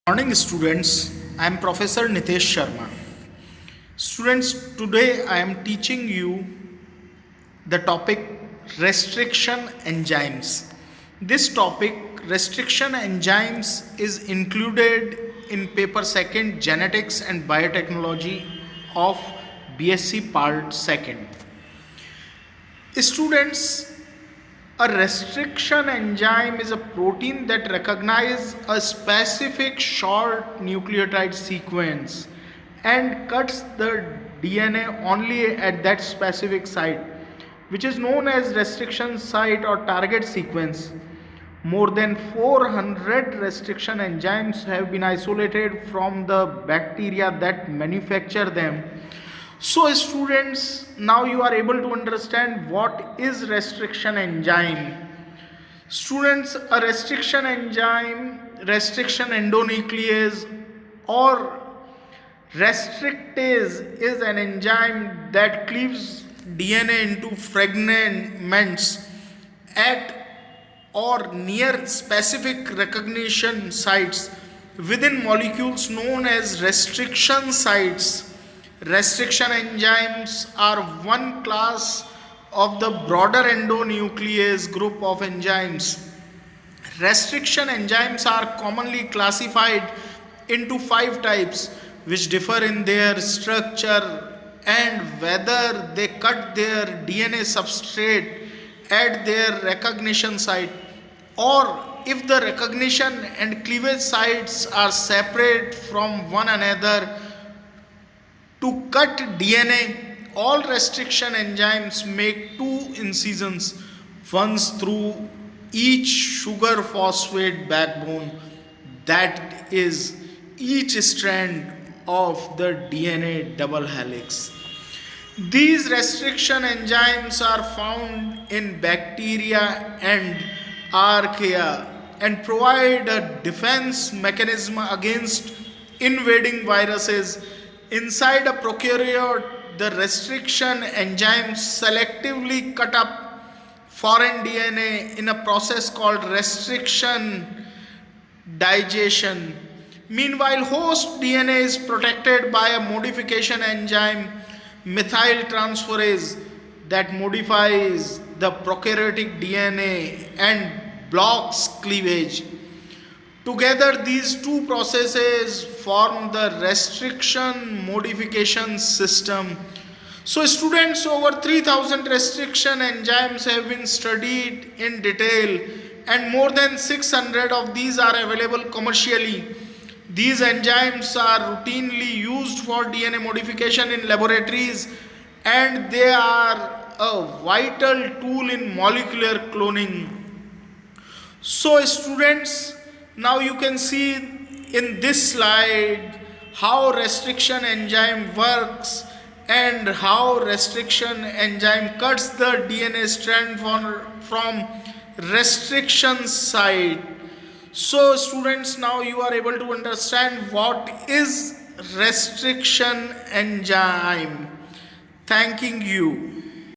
Morning students, I am Professor Nitesh Sharma. Students, today I am teaching you the topic restriction enzymes. This topic restriction enzymes is included in paper 2nd Genetics and Biotechnology of BSc Part 2nd. Students, a restriction enzyme is a protein that recognizes a specific short nucleotide sequence and cuts the DNA only at that specific site, which is known as restriction site or target sequence. More than 400 restriction enzymes have been isolated from the bacteria that manufacture them. So students, now you are able to understand what is restriction enzyme. Students, a restriction enzyme, restriction endonuclease or restrictase is an enzyme that cleaves DNA into fragments at or near specific recognition sites within molecules known as restriction sites. Restriction enzymes are one class of the broader endonuclease group of enzymes. Restriction enzymes are commonly classified into 5 types, which differ in their structure and whether they cut their DNA substrate at their recognition site or if the recognition and cleavage sites are separate from one another. To cut DNA, all restriction enzymes make 2 incisions, once through each sugar phosphate backbone, that is, each strand of the DNA double helix. These restriction enzymes are found in bacteria and archaea and provide a defense mechanism against invading viruses. Inside a prokaryote, the restriction enzymes selectively cut up foreign DNA in a process called restriction digestion. Meanwhile, host DNA is protected by a modification enzyme, methyltransferase, that modifies the prokaryotic DNA and blocks cleavage. Together, these two processes form the restriction modification system. So, students, over 3000 restriction enzymes have been studied in detail, and more than 600 of these are available commercially. These enzymes are routinely used for DNA modification in laboratories, and they are a vital tool in molecular cloning. So, students, now you can see in this slide how restriction enzyme works and how restriction enzyme cuts the DNA strand from restriction site. So students, now you are able to understand what is restriction enzyme. Thanking you.